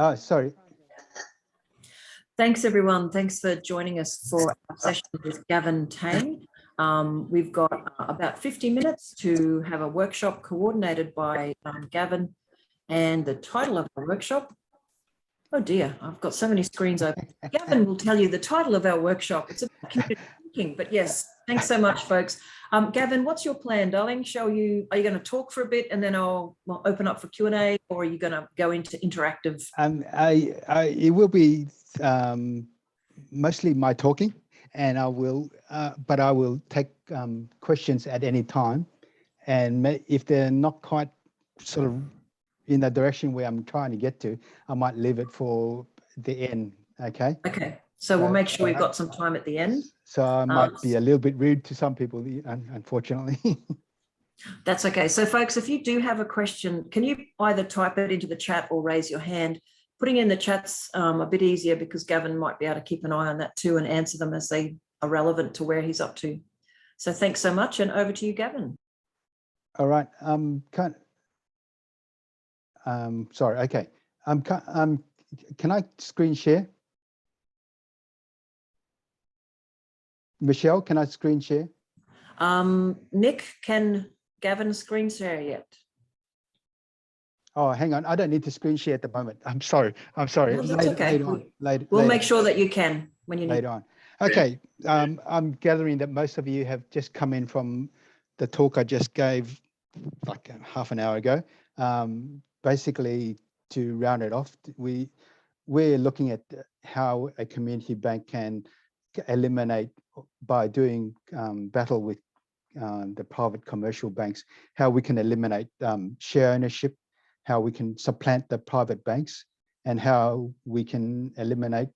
Oh, sorry. Thanks, everyone. Thanks for joining us for our session with Gavin Tang. We've got about 50 minutes to have a workshop coordinated by Gavin, and the title of the workshop, oh dear, I've got so many screens open. Gavin will tell you the title of our workshop. It's about community thinking, but yes, thanks so much, folks. Gavin, what's your plan, darling? Are you going to talk for a bit and then I'll open up for Q&A, or are you going to go into interactive? It will be mostly my talking, and but I will take questions at any time. And if they're not quite sort of in the direction where I'm trying to get to, I might leave it for the end. Okay. Okay. So we'll make sure we've got some time at the end. So I might be a little bit rude to some people, unfortunately. That's okay. So folks, if you do have a question, can you either type it into the chat or raise your hand? Putting in the chat's a bit easier because Gavin might be able to keep an eye on that too and answer them as they are relevant to where he's up to. So thanks so much, and over to you, Gavin. All right. Sorry. Okay. Can I screen share? Michelle, can I screen share? Nick, can Gavin screen share yet? Oh, hang on. I don't need to screen share at the moment. I'm sorry. I'm sorry. No, that's okay. We'll make sure that you can when you need. Later on. Okay. I'm gathering that most of you have just come in from the talk I just gave like half an hour ago. Basically, to round it off, we're looking at how a community bank can eliminate, by doing battle with the private commercial banks, how we can eliminate share ownership, how we can supplant the private banks, and how we can eliminate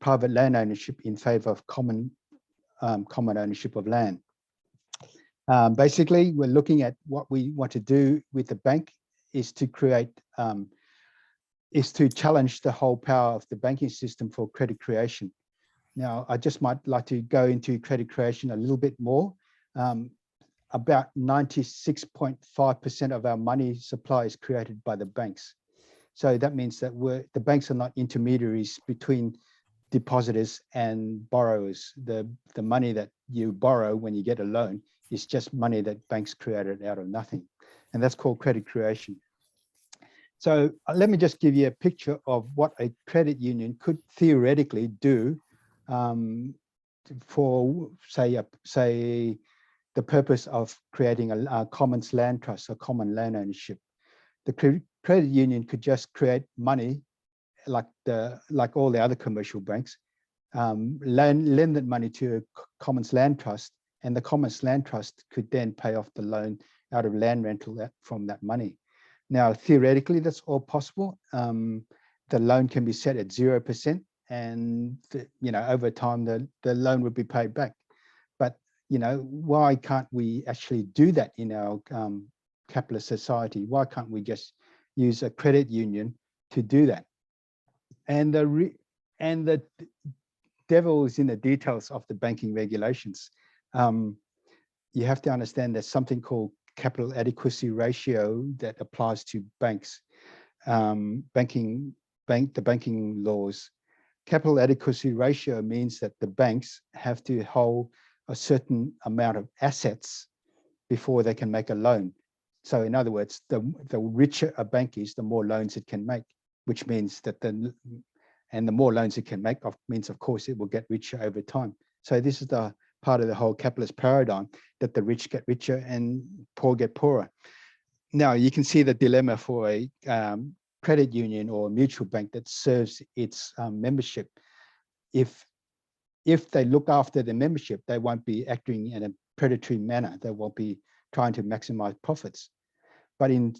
private land ownership in favor of common ownership of land. Basically, we're looking at what we want to do with the bank is to create, is to challenge the whole power of the banking system for credit creation. Now, I just might like to go into credit creation a little bit more. About 96.5% of our money supply is created by the banks. So that means that the banks are not intermediaries between depositors and borrowers. The money that you borrow when you get a loan is just money that banks created out of nothing. And that's called credit creation. So let me just give you a picture of what a credit union could theoretically do for, say, the purpose of creating a commons land trust, or common land ownership. The credit union could just create money like all the other commercial banks, lend that money to a commons land trust, and the commons land trust could then pay off the loan out of land rental from that money. Now, theoretically, that's all possible. The loan can be set at 0%, and over time the loan would be paid back. But why can't we actually do that in our capitalist society? Why can't we just use a credit union to do that? And the devil is in the details of the banking regulations. You have to understand there's something called capital adequacy ratio that applies to banks, the banking laws. Capital adequacy ratio means that the banks have to hold a certain amount of assets before they can make a loan. So in other words, the richer a bank is, the more loans it can make, which means that the more loans it can make means, of course, it will get richer over time. So this is the part of the whole capitalist paradigm, that the rich get richer and poor get poorer. Now you can see the dilemma for a credit union or a mutual bank that serves its membership. If they look after the membership, they won't be acting in a predatory manner. They won't be trying to maximize profits. But in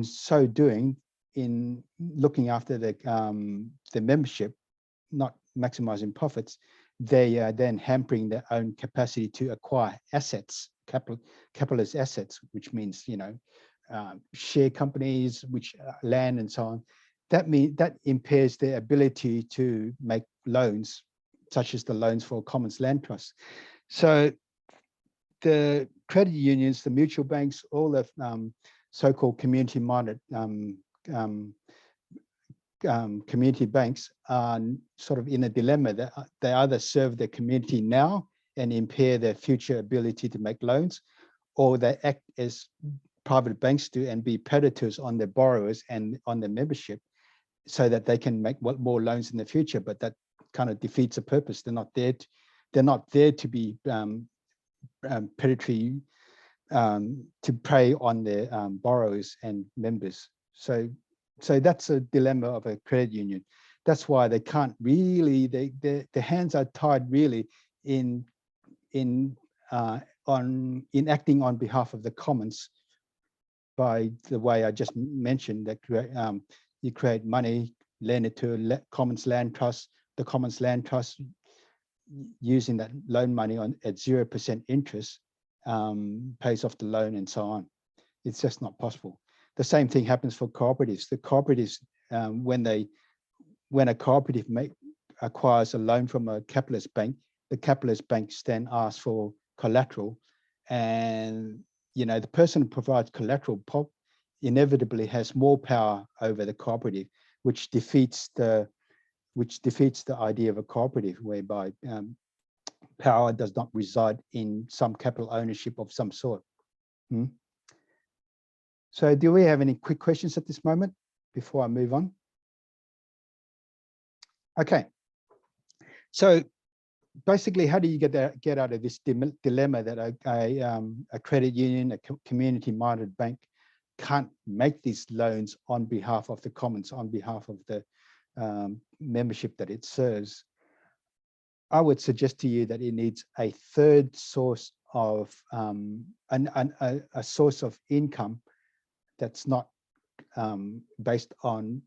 so doing, in looking after the membership, not maximizing profits, they are then hampering their own capacity to acquire assets, capitalist assets, which means share companies, which land and so on. That impairs their ability to make loans, such as the loans for commons land trust. So the credit unions, the mutual banks, all the so-called community-minded community banks are sort of in a dilemma that they either serve their community now and impair their future ability to make loans, or they act as private banks do and be predators on their borrowers and on their membership so that they can make more loans in the future. But that kind of defeats the purpose. They're not there to be predatory, to prey on their borrowers and members. So that's a dilemma of a credit union. That's why they can't really, their hands are tied really in acting on behalf of the commons by the way I just mentioned, that you create money, lend it to a commons land trust, the commons land trust using that loan money at 0% interest pays off the loan and so on. It's just not possible. The same thing happens for cooperatives. The cooperatives, when a cooperative acquires a loan from a capitalist bank, the capitalist banks then ask for collateral, and the person who provides collateral inevitably has more power over the cooperative, which defeats the idea of a cooperative, whereby power does not reside in some capital ownership of some sort. So do we have any quick questions at this moment before I move on? Okay. So basically, how do you get out of this dilemma that a credit union, a community-minded bank can't make these loans on behalf of the commons, on behalf of the membership that it serves? I would suggest to you that it needs a third source of a source of income that's not based on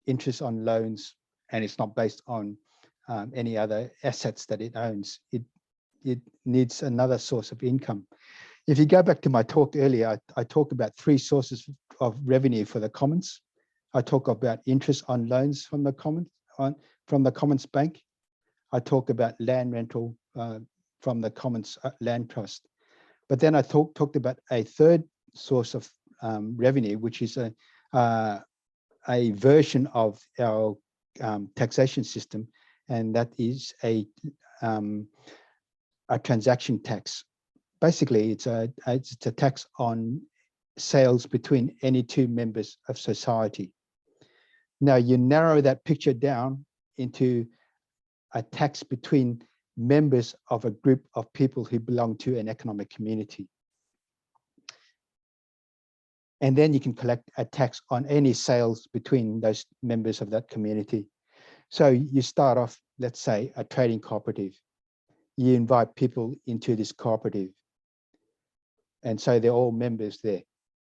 interest on loans, and it's not based on any other assets that it owns. It needs another source of income. If you go back to my talk earlier, I talked about 3 sources of revenue for the commons. I talk about interest on loans from the commons bank. I talk about land rental from the commons land trust. But then I talked about a third source of revenue, which is a version of our taxation system, and that is a transaction tax. Basically, it's a tax on sales between any 2 members of society. Now you narrow that picture down into a tax between members of a group of people who belong to an economic community. And then you can collect a tax on any sales between those members of that community. So you start off, let's say, a trading cooperative. You invite people into this cooperative, and so they're all members there.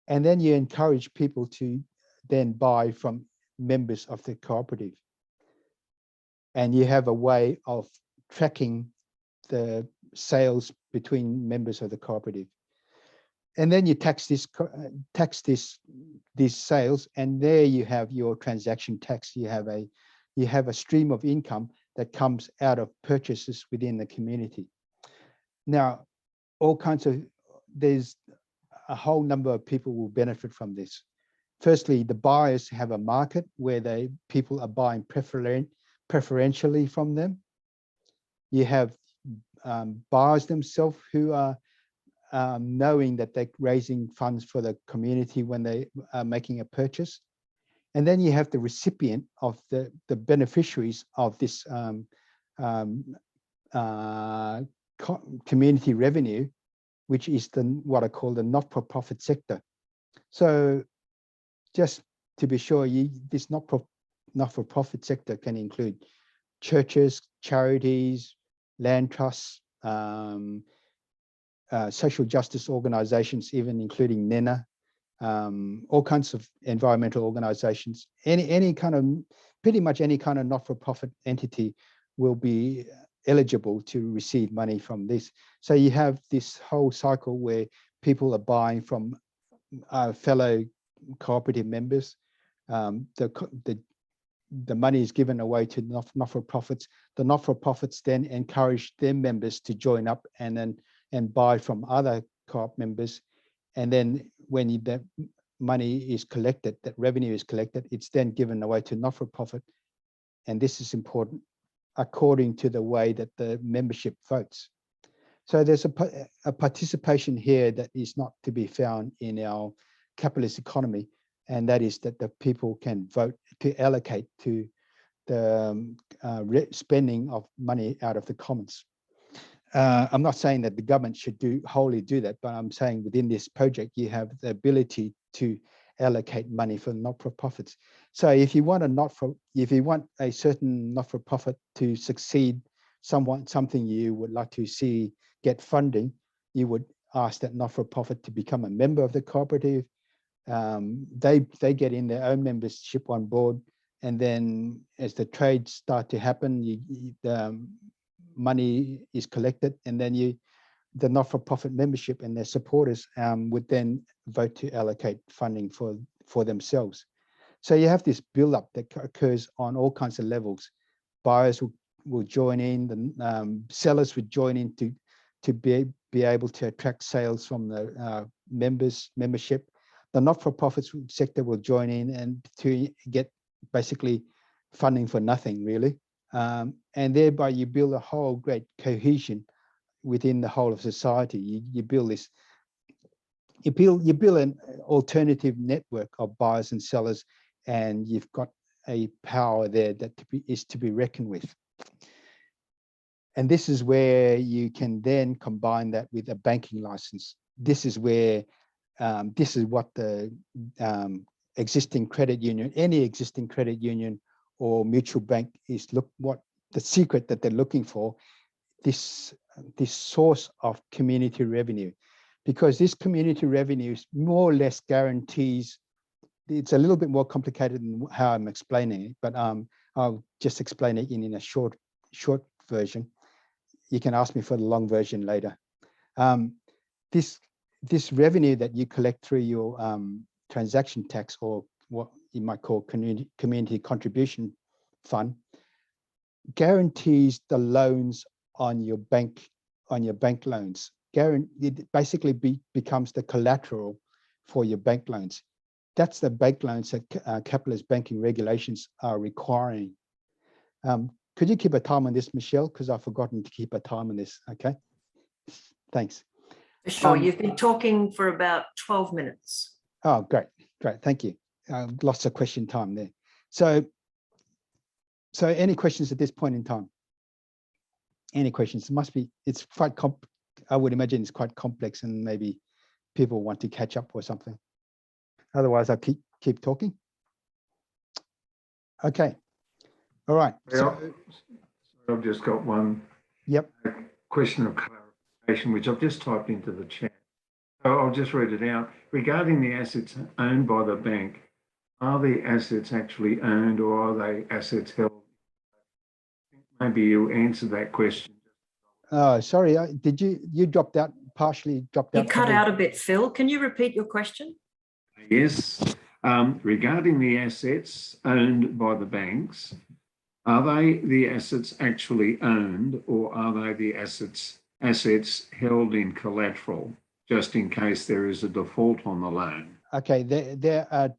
And then you encourage people to then buy from members of the cooperative. And you have a way of tracking the sales between members of the cooperative. And then you tax these sales, and there you have your transaction tax. You have a stream of income that comes out of purchases within the community. Now, there's a whole number of people will benefit from this. Firstly, the buyers have a market where people are buying preferentially from them. You have buyers themselves who are knowing that they're raising funds for the community when they are making a purchase. And then you have the recipient of the beneficiaries of this community revenue, which is what I call the not-for-profit sector. So just to be sure, this not-for-profit sector can include churches, charities, land trusts, social justice organizations, even including NENA, all kinds of environmental organizations, pretty much any kind of not-for-profit entity will be eligible to receive money from this. So you have this whole cycle where people are buying from fellow cooperative members. The money is given away to not-for-profits. The not-for-profits then encourage their members to join up and buy from other co-op members. And then when money is collected, that revenue is collected, it's then given away to not-for-profit. And this is important, according to the way that the membership votes. So there's a participation here that is not to be found in our capitalist economy, and that is that the people can vote to allocate to the spending of money out of the commons. I'm not saying that the government should wholly do that, but I'm saying within this project, you have the ability to allocate money for not-for-profits. So if you want a certain not-for-profit to succeed, something you would like to see get funding, you would ask that not-for-profit to become a member of the cooperative. They get in their own membership on board, and then as the trades start to happen, money is collected, and then the not-for-profit membership and their supporters would then vote to allocate funding for themselves. So you have this build-up that occurs on all kinds of levels. Buyers will join in, the sellers would join in to be able to attract sales from the membership. The not-for-profit sector will join in and to get basically funding for nothing, really. And thereby you build a whole great cohesion within the whole of society. You build this, you build an alternative network of buyers and sellers, and you've got a power there that is to be reckoned with. And this is where you can then combine that with a banking license. This is where, this is what the existing credit union, any existing credit union or mutual bank is what the secret that they're looking for, this source of community revenue, because this community revenue more or less guarantees. It's a little bit more complicated than how I'm explaining it, but I'll just explain it in a short version. You can ask me for the long version later. This revenue that you collect through your transaction tax, or what you might call community contribution fund, guarantees the loans on your bank loans. It basically becomes the collateral for your bank loans. That's the bank loans that capitalist banking regulations are requiring. Could you keep a time on this, Michelle? Because I've forgotten to keep a time on this. Okay, thanks. Sure, you've been talking for about 12 minutes. Oh, great, thank you. Lots of question time there. So any questions at this point in time? Any questions? It must be, it's quite I would imagine it's quite complex, and maybe people want to catch up or something. Otherwise, I'll keep talking. Okay. All right. So I've just got one. Yep. Question of clarification, which I've just typed into the chat. So I'll just read it out. Regarding the assets owned by the bank, are the assets actually owned, or are they assets held? Maybe you answered that question. Oh, sorry. Did you dropped out, partially dropped out? You cut out a bit, Phil. Can you repeat your question? Yes. Regarding the assets owned by the banks, are they the assets actually owned, or are they the assets held in collateral, just in case there is a default on the loan? Okay, there are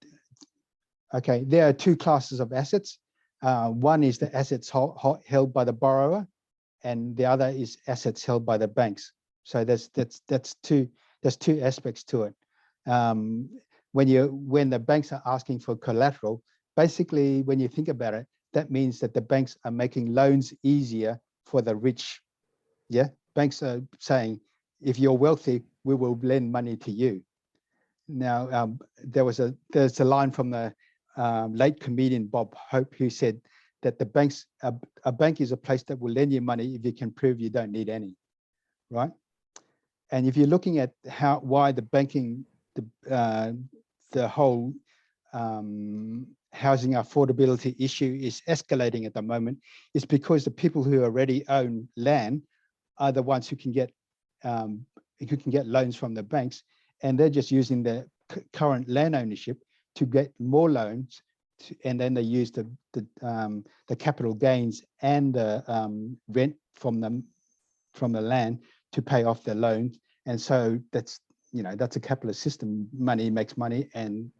two classes of assets. One is the assets held by the borrower, and the other is assets held by the banks. So there's two aspects to it. When the banks are asking for collateral, basically, when you think about it, that means that the banks are making loans easier for the rich. Yeah, banks are saying, if you're wealthy, we will lend money to you. Now, there's a line from the late comedian Bob Hope, who said that a bank is a place that will lend you money if you can prove you don't need any, right? And if you're looking at why the banking, the whole housing affordability issue is escalating at the moment, is because the people who already own land are the ones who can get loans from the banks, and they're just using the current land ownership to get more loans, and then they use the capital gains and the rent from the land to pay off their loans. And so that's a capitalist system. Money makes money, and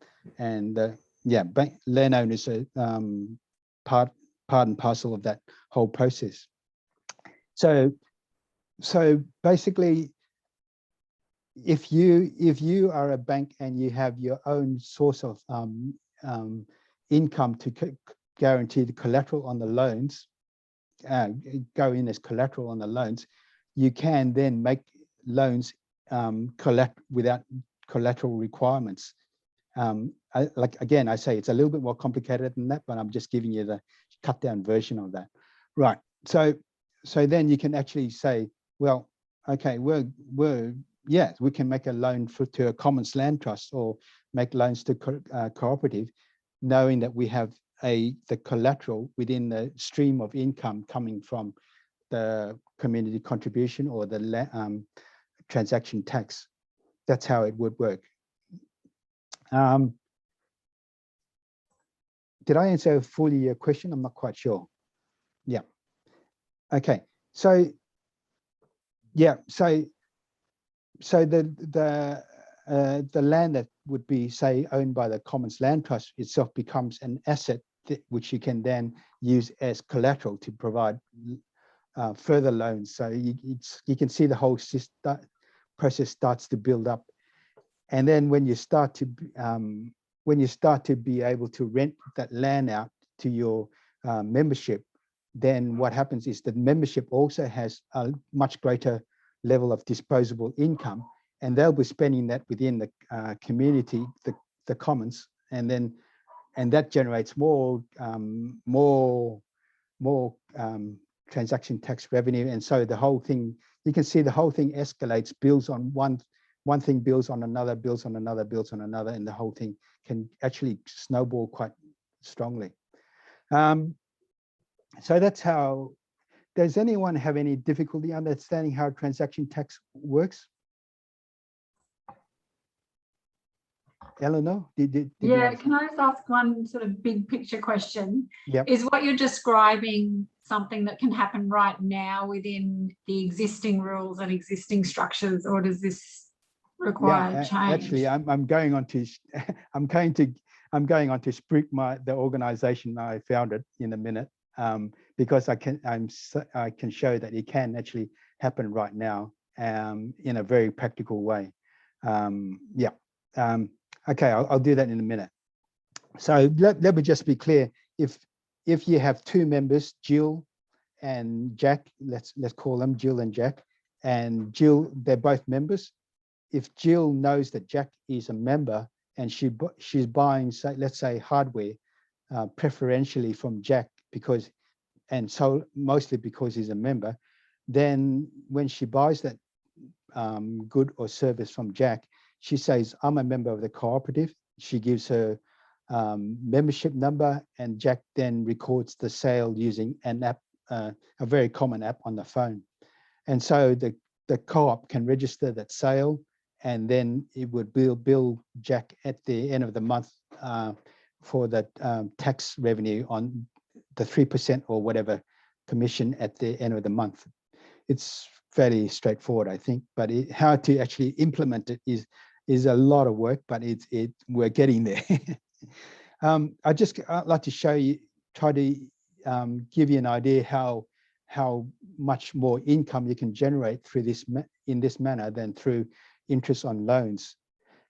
yeah, land owners are part and parcel of that whole process. So basically, if you are a bank and you have your own source of income to guarantee the collateral on the loans, go in as collateral on the loans, you can then make loans collect without collateral requirements. Again, I say it's a little bit more complicated than that, but I'm just giving you the cut down version of that. Right. So then you can actually say, well, okay, we can make a loan to a commons land trust, or make loans to cooperative, knowing that we have the collateral within the stream of income coming from the community contribution or the transaction tax. That's how it would work. Did I answer fully your question? I'm not quite sure. Yeah. Okay. So yeah. So the land that would be, say, owned by the Commons Land Trust itself becomes an asset which you can then use as collateral to provide further loans. So you can see the whole process starts to build up, and then when you start to be able to rent that land out to your membership, then what happens is that membership also has a much greater level of disposable income, and they'll be spending that within the community, the commons, and that generates more transaction tax revenue. And so the whole thing, you can see the whole thing escalates, builds on one thing, builds on another, builds on another, builds on another, and the whole thing can actually snowball quite strongly. So that's how. Does anyone have any difficulty understanding how transaction tax works? Eleanor, did yeah, can I just ask one sort of big picture question? Yep. Is what you're describing something that can happen right now within the existing rules and existing structures, or does this require change? Actually, I'm going on to Spruik, the organization I founded, in a minute, because I can show that it can actually happen right now in a very practical way. Okay, I'll do that in a minute. So let me just be clear. If you have two members, Jill and Jack, let's call them Jill and Jack, and Jill, they're both members. If Jill knows that Jack is a member and she's buying, say, let's say, hardware preferentially from Jack, so mostly because he's a member, then when she buys that good or service from Jack, she says, I'm a member of the cooperative. She gives her membership number, and Jack then records the sale using an app, a very common app on the phone. And so the co-op can register that sale, and then it would bill Jack at the end of the month for that tax revenue on the 3% or whatever commission at the end of the month. It's fairly straightforward, I think, but how to actually implement it is a lot of work, but we're getting there. I'd like to show you, try to give you an idea how much more income you can generate through in this manner than through interest on loans.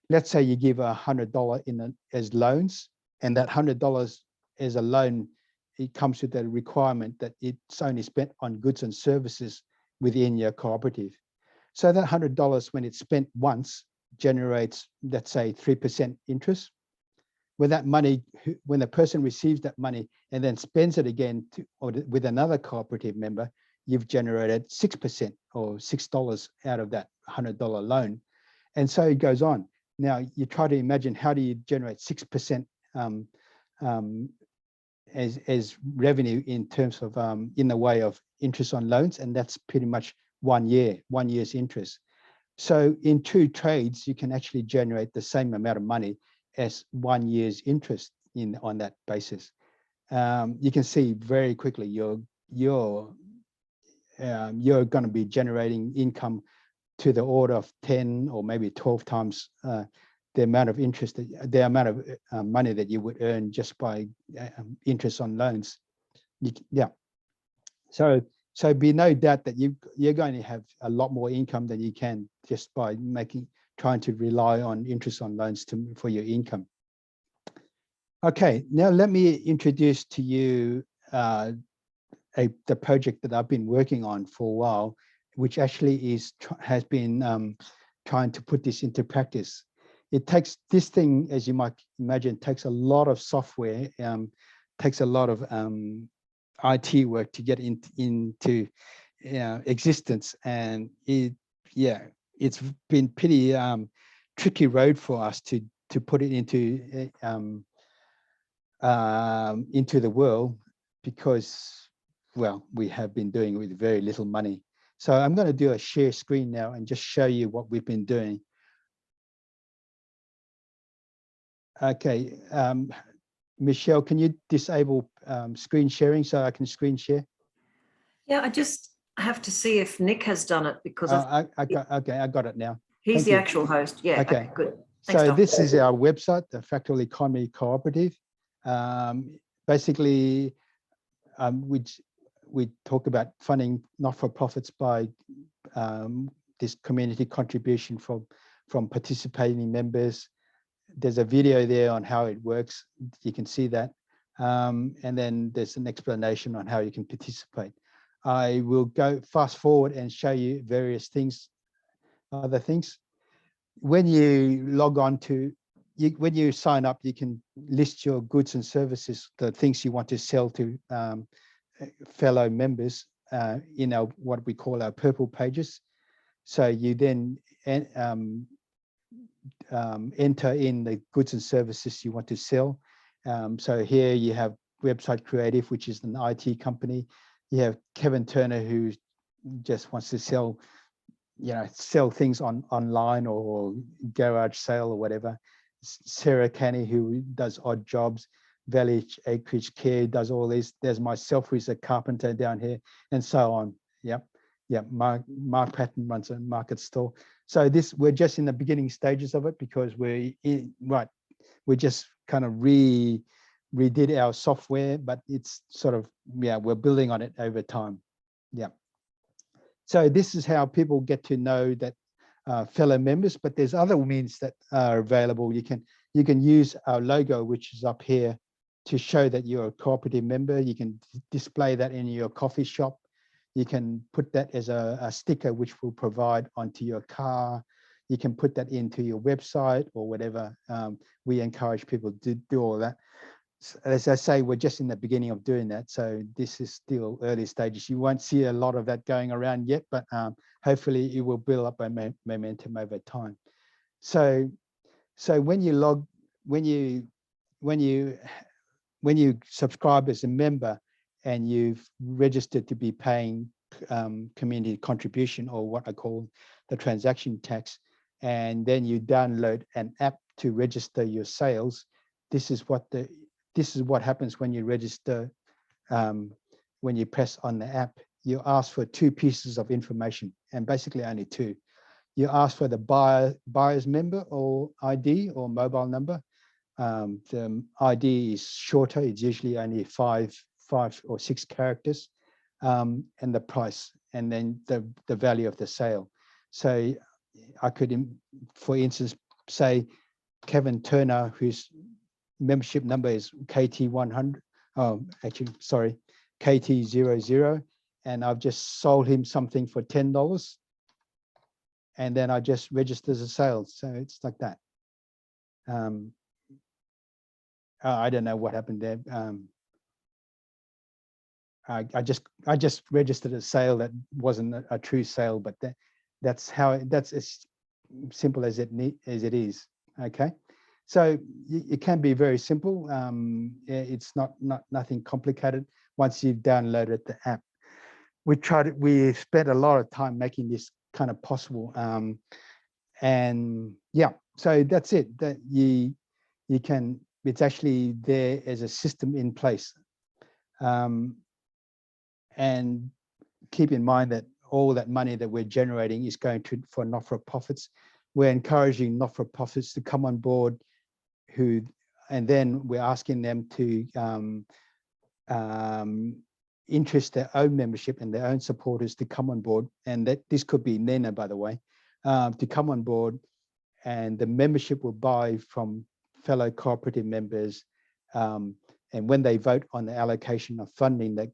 Let's say you give $100 as loans, and that $100 as a loan, it comes with the requirement that it's only spent on goods and services within your cooperative. So that $100, when it's spent once, generates, let's say, 3% interest. When the person receives that money and then spends it again with another cooperative member, you've generated 6% or $6 out of that $100 loan. And so it goes on. Now you try to imagine, how do you generate 6% as revenue in terms of in the way of interest on loans, and that's pretty much 1 year's interest. So in 2 trades, you can actually generate the same amount of money as 1 year's interest on that basis. You can see very quickly you're going to be generating income to the order of 10 or maybe 12 times the amount of interest, the amount of money that you would earn just by interest on loans. Yeah. So be no doubt that you're going to have a lot more income than you can just by trying to rely on interest on loans for your income. Okay, now let me introduce to you the project that I've been working on for a while, which actually has been trying to put this into practice. It takes this thing, as you might imagine, takes a lot of software, takes a lot of IT work to get into existence, and it's been pretty tricky road for us to put it into the world, because, well, we have been doing it with very little money. So I'm going to do a share screen now and just show you what we've been doing. Okay, Michelle, can you disable screen sharing so I can screen share? Yeah, I just have to see if Nick has done it, because I got it now. he's the actual host. Yeah, okay, good. Thanks, So Dom. this is our website, the Fractal Economy Cooperative. Basically, we talk about funding not-for-profits by this community contribution from participating members. There's a video there on how it works. You can see that. And then there's an explanation on how you can participate. I will go fast forward and show you various things, other things. When you log on to, when you sign up, you can list your goods and services, the things you want to sell to fellow members in our, what we call our purple pages. So you then enter in the goods and services you want to sell. So here you have Website Creative, which is an IT company. You have Gavin Tang, who just wants to sell, sell things online or garage sale or whatever. Sarah Canny, who does odd jobs. Village Acreage Care does all this. There's myself, who's a carpenter down here, and so on. Yep. Mark Patton runs a market store. So we're just in the beginning stages of it, because we just kind of redid our software, but it's sort of, we're building on it over time. Yeah. So this is how people get to know that fellow members, but there's other means that are available. You can use our logo, which is up here, to show that you're a cooperative member. You can display that in your coffee shop. You can put that as a sticker, which we'll provide onto your car. You can put that into your website or whatever. We encourage people to do all that. As I say, we're just in the beginning of doing that. So this is still early stages. You won't see a lot of that going around yet, but hopefully it will build up a momentum over time. So when you subscribe as a member and you've registered to be paying community contribution, or what I call the transaction tax, and then you download an app to register your sales, this is what happens when you register. When you press on the app, you ask for 2 pieces of information, and basically only 2. You ask for the buyer's member or ID or mobile number. The ID is shorter; it's usually only 5 or 6 characters, and the price, and then the value of the sale. So I could, for instance, say Gavin Tang, whose membership number is KT100. KT00, and I've just sold him something for $10, and then I just register as a sale. So it's like that. I don't know what happened there. I just registered a sale that wasn't a true sale, but that's as simple as it is. Okay, so it can be very simple. It's nothing complicated once you've downloaded the app. We spent a lot of time making this kind of possible, and yeah, so that's it. That you can. It's actually there as a system in place. And keep in mind that all that money that we're generating is going for not-for-profits. We're encouraging not-for-profits to come on board, and then we're asking them to interest their own membership and their own supporters to come on board. And that this could be NENA, by the way, to come on board, and the membership will buy from fellow cooperative members. And when they vote on the allocation of funding, that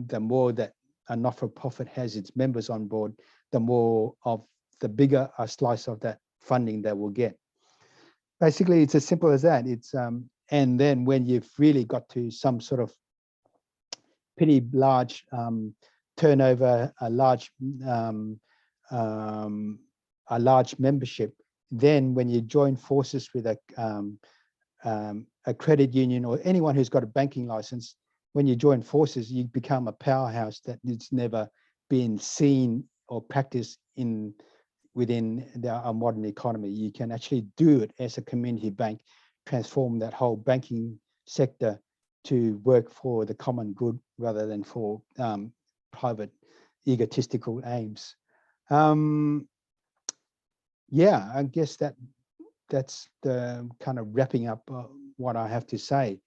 the more that a not-for-profit has its members on board, the bigger a slice of that funding they will get. Basically, it's as simple as that. It's and then when you've really got to some sort of pretty large turnover, a large membership, then when you join forces with a credit union or anyone who's got a banking license, when you join forces, you become a powerhouse that it's never been seen or practiced within our modern economy. You can actually do it as a community bank, transform that whole banking sector to work for the common good rather than for private egotistical aims. Yeah, I guess that's the kind of wrapping up what I have to say.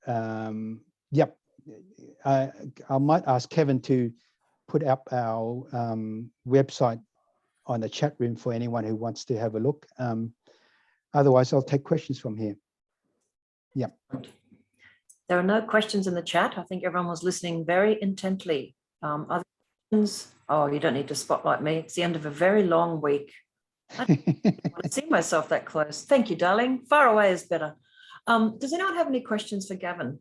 Yep, I might ask Kevin to put up our website on the chat room for anyone who wants to have a look. Otherwise, I'll take questions from here. Yeah. There are no questions in the chat. I think everyone was listening very intently. Other questions? Oh, you don't need to spotlight me. It's the end of a very long week. I don't want to see myself that close. Thank you, darling. Far away is better. Does anyone have any questions for Gavin?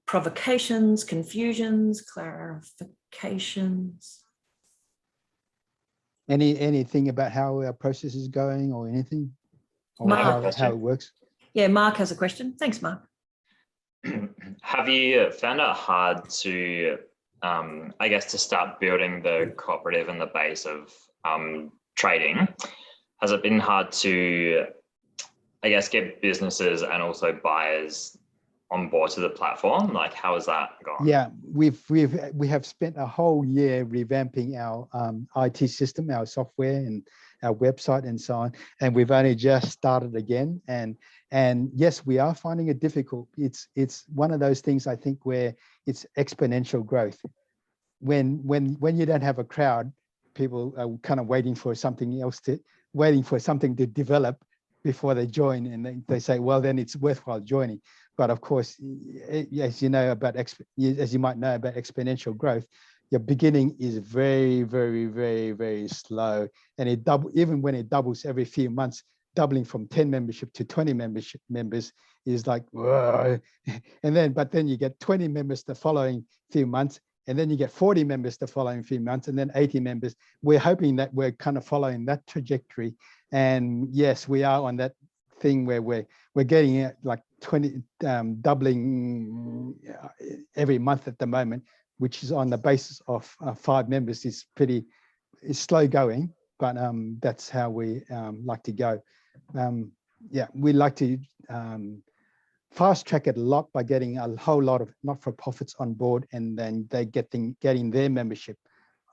Provocations, confusions, clarifications? Anything about how our process is going or anything? Or how it works? Yeah, Mark has a question. Thanks, Mark. Have you found it hard to, I guess, to start building the cooperative and the base of trading? Has it been hard to, I guess, get businesses and also buyers on board to the platform? Like, how has that gone? Yeah, we have spent a whole year revamping our IT system, our software, and our website, and so on. And we've only just started again. And yes, we are finding it difficult. It's one of those things, I think, where it's exponential growth. When you don't have a crowd, people are kind of waiting for something to develop before they join, and they say, well, then it's worthwhile joining. But of course, as you might know about exponential growth, your beginning is very, very, very, very slow, and even when it doubles every few months, doubling from 10 membership to 20 members is like, whoa. But then you get 20 members the following few months, and then you get 40 members the following few months, and then 80 members. We're hoping that we're kind of following that trajectory. And yes, we are on that thing where we're getting it like 20, doubling every month at the moment, which is on the basis of 5 members. It's slow going, but that's how we like to go. Yeah, we like to fast track it a lot by getting a whole lot of not-for-profits on board, and then they getting their membership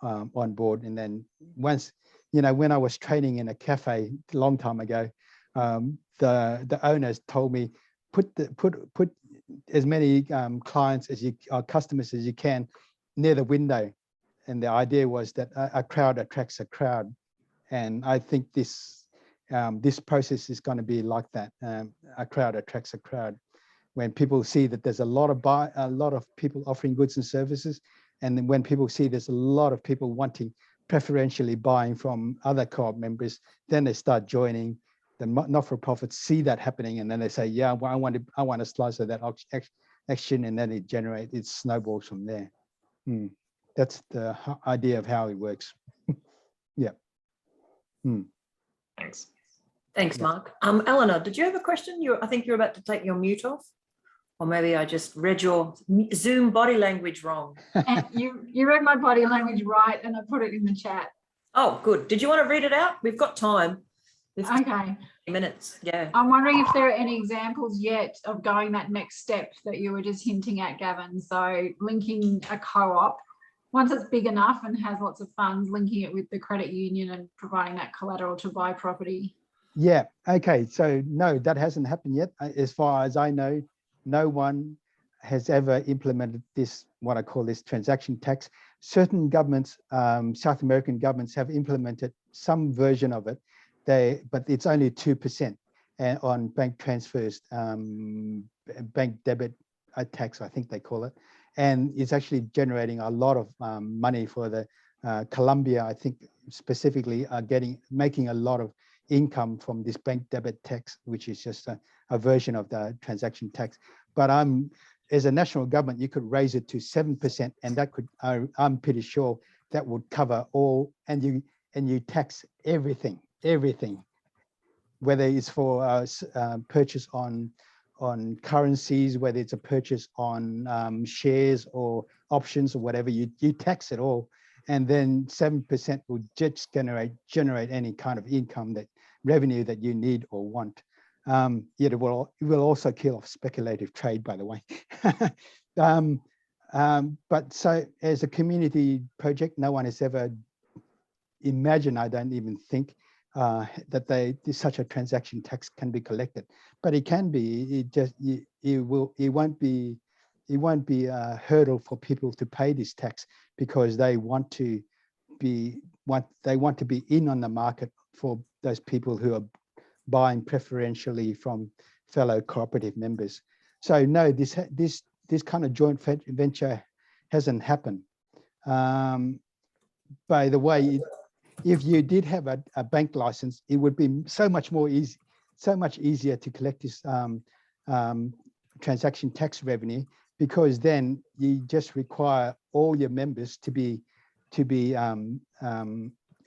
on board. And then once, when I was training in a cafe a long time ago, the owners told me, put as many clients customers as you can near the window. And the idea was that a crowd attracts a crowd. And I think this process is going to be like that. A crowd attracts a crowd. When people see that there's a lot of people offering goods and services, and then when people see there's a lot of people wanting, preferentially buying from other co-op members, then they start joining. The not-for-profits see that happening, and then they say, yeah, well, I want a slice of that action, and then it snowballs from there. That's the idea of how it works. Yeah. Thanks. Thanks, Mark. Eleanor, did you have a question? I think you're about to take your mute off, or maybe I just read your Zoom body language wrong. And you read my body language right, and I put it in the chat. Oh, good. Did you want to read it out? We've got time. Okay. Minutes. Yeah. I'm wondering if there are any examples yet of going that next step that you were just hinting at, Gavin. So linking a co-op once it's big enough and has lots of funds, linking it with the credit union and providing that collateral to buy property. Yeah, okay, so no, that hasn't happened yet. As far as I know, no one has ever implemented this, what I call this transaction tax. Certain governments, South American governments, have implemented some version of it, but it's only 2% on bank transfers, bank debit tax, I think they call it. And it's actually generating a lot of money for the Colombia, I think specifically, are making a lot of income from this bank debit tax, which is just a version of the transaction tax. But as a national government, you could raise it to 7%, and that could, I'm pretty sure that would cover all, and you tax everything, whether it's for purchase on currencies, whether it's a purchase on shares or options or whatever, you tax it all, and then 7% will just generate any kind of income, that revenue that you need or want. Yet it will also kill off speculative trade, by the way. But so as a community project, no one has ever imagined, I don't even think, that such a transaction tax can be collected. But it can be. It won't be a hurdle for people to pay this tax, because they want to be in on the market for those people who are buying preferentially from fellow cooperative members. So no, this kind of joint venture hasn't happened. By the way, if you did have a bank license, it would be so much easier to collect this transaction tax revenue, because then you just require all your members to be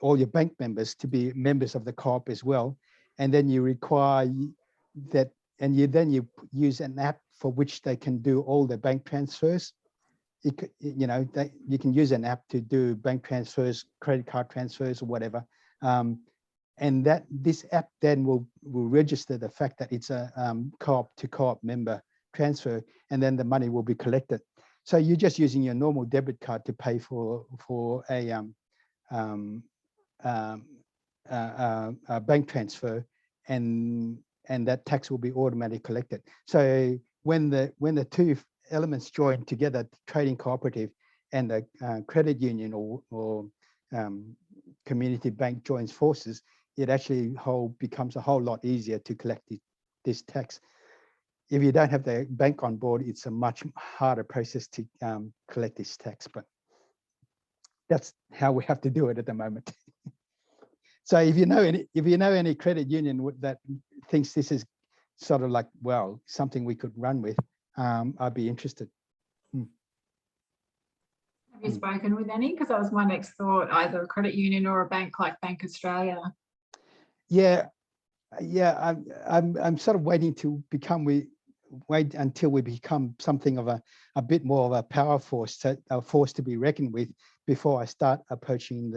all your bank members to be members of the co-op as well. And then you require that, and you use an app for which they can do all the bank transfers. You can use an app to do bank transfers, credit card transfers, or whatever. And this app then will register the fact that it's a co-op to co-op member transfer, and then the money will be collected. So you're just using your normal debit card to pay for a bank transfer, and that tax will be automatically collected. So when the two elements join together, trading cooperative and the credit union or community bank joins forces, it actually becomes a whole lot easier to collect this tax. If you don't have the bank on board, it's a much harder process to collect this tax, but that's how we have to do it at the moment. So if you know any credit union that thinks this is sort of like, well, something we could run with, I'd be interested. Have you spoken with any? Because that was my next thought, either a credit union or a bank like Bank Australia. Yeah, I'm sort of waiting until we become something of a bit more of a power force, a force to be reckoned with, before I start approaching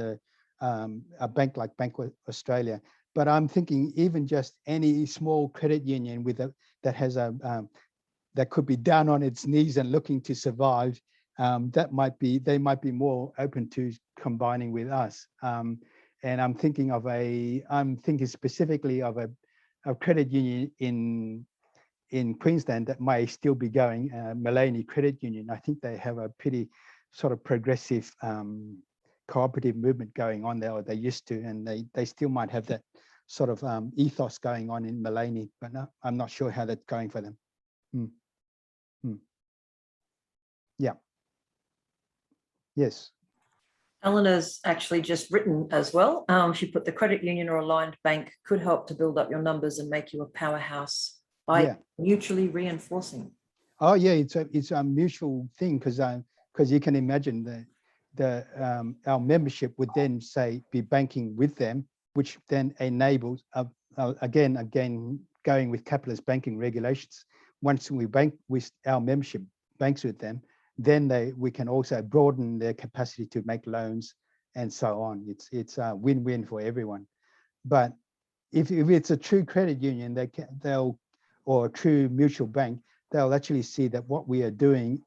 a bank like Bank Australia. But I'm thinking even just any small credit union that has that could be down on its knees and looking to survive, they might be more open to combining with us. And I'm thinking specifically of a credit union in Queensland that may still be going, Maleny Credit Union. I think they have a pretty sort of progressive cooperative movement going on there, or they used to, and they still might have that sort of ethos going on in Maleny, but no, I'm not sure how that's going for them. Yeah. Yes. Eleanor's actually just written as well. She put the credit union or aligned bank could help to build up your numbers and make you a powerhouse by mutually reinforcing. Oh yeah, it's a mutual thing, because you can imagine our membership would then be banking with them, which then enables again going with capitalist banking regulations. Once we bank with our membership banks with them, then we can also broaden their capacity to make loans and so on. It's a win-win for everyone. But if it's a true credit union, or a true mutual bank, they'll actually see that what we are doing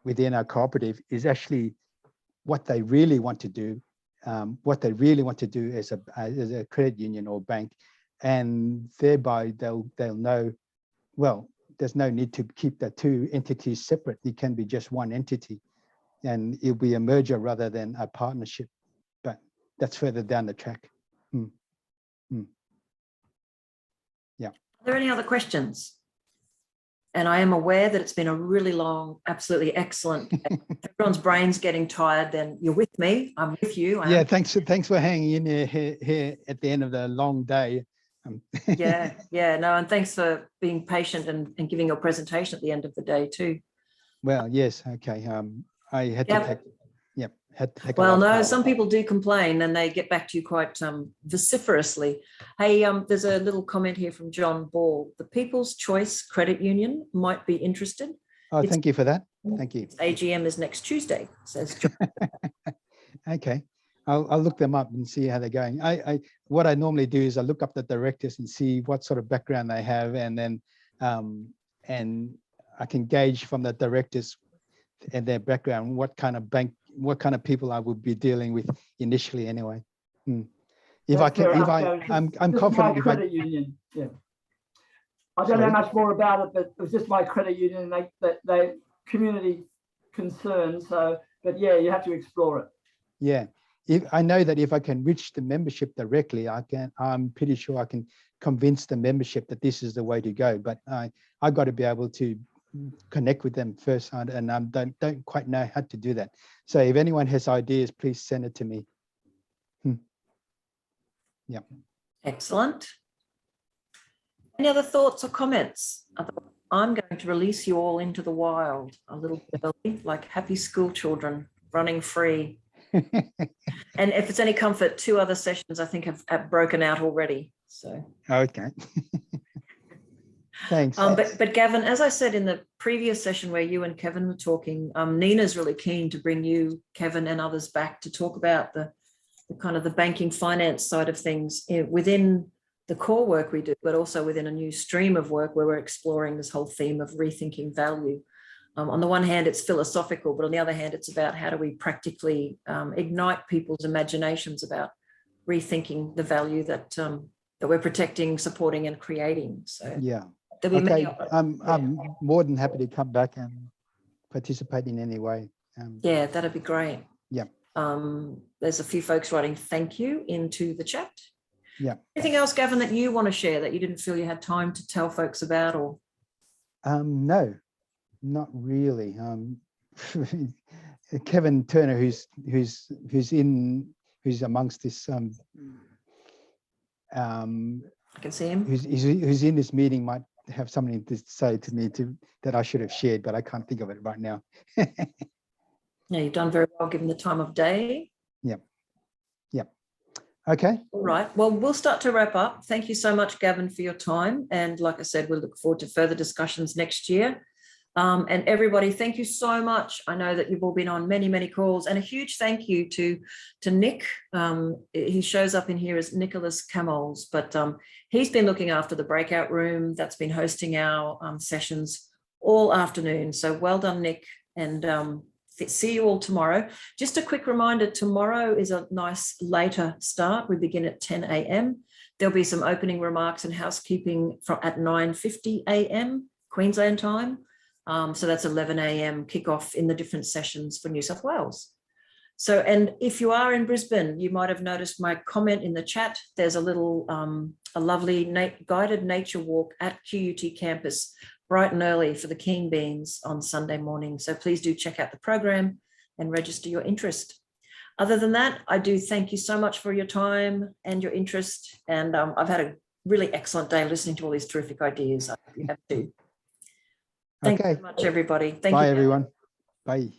within our cooperative is actually what they really want to do, as a credit union or bank, and thereby they'll know, well, there's no need to keep the two entities separate. It can be just one entity, and it'll be a merger rather than a partnership. But that's further down the track. Yeah. Are there any other questions? And I am aware that it's been a really long, absolutely excellent. If everyone's brain's getting tired, then you're with me. I'm with you. Yeah, thanks for hanging in here at the end of the long day. Yeah, no, and thanks for being patient and giving your presentation at the end of the day too. Well, yes, okay. I had to take. Yep. Well, no, some people do complain and they get back to you quite vociferously. Hey, there's a little comment here from John Ball. The People's Choice Credit Union might be interested. Oh, thank you for that. Thank you. AGM is next Tuesday, says John. Okay, I'll look them up and see how they're going. What I normally do is I look up the directors and see what sort of background they have, and then and I can gauge from the directors and their background what kind of people I would be dealing with initially anyway. If I can, I'm confident. Credit union, yeah. I don't know much more about it, but it was just my credit union. They community concern. So, but yeah, you have to explore it. Yeah, if I know that if I can reach the membership directly, I'm pretty sure I can convince the membership that this is the way to go. But I got to be able to connect with them first, and I don't quite know how to do that. So if anyone has ideas, please send it to me. Yeah. Excellent. Any other thoughts or comments? I'm going to release you all into the wild a little bit early, like happy school children running free. And if it's any comfort, 2 other sessions I think have broken out already. So okay. Thanks. But Gavin, as I said in the previous session where you and Kevin were talking, NENA's really keen to bring you, Kevin, and others back to talk about the kind of the banking finance side of things within the core work we do, but also within a new stream of work where we're exploring this whole theme of rethinking value. On the one hand, it's philosophical, but on the other hand, it's about how do we practically ignite people's imaginations about rethinking the value that we're protecting, supporting, and creating. So yeah. There'll be many. I'm more than happy to come back and participate in any way. Yeah, that'd be great. Yeah. There's a few folks writing thank you into the chat. Yeah. Anything else, Gavin, that you want to share that you didn't feel you had time to tell folks about, or? No, not really. Kevin Turner, who's amongst this. I can see him. Who's in this meeting might have something to say to me that I should have shared, but I can't think of it right now. Yeah, you've done very well given the time of day. Yep. Okay. All right. Well, we'll start to wrap up. Thank you so much, Gavin, for your time. And like I said, we'll look forward to further discussions next year. And everybody, thank you so much. I know that you've all been on many, many calls, and a huge thank you to Nick. He shows up in here as Nicholas Camols, but he's been looking after the breakout room that's been hosting our sessions all afternoon. So well done, Nick, and see you all tomorrow. Just a quick reminder, tomorrow is a nice later start. We begin at 10 a.m. There'll be some opening remarks and housekeeping at 9:50 a.m. Queensland time. So that's 11 a.m. kickoff in the different sessions for New South Wales. So, and if you are in Brisbane, you might have noticed my comment in the chat. There's a little, a lovely guided nature walk at QUT campus bright and early for the keen beans on Sunday morning. So please do check out the program and register your interest. Other than that, I do thank you so much for your time and your interest. And I've had a really excellent day listening to all these terrific ideas. I hope you have too. Thank you very much, everybody. Thank you. Bye, everyone. Bye.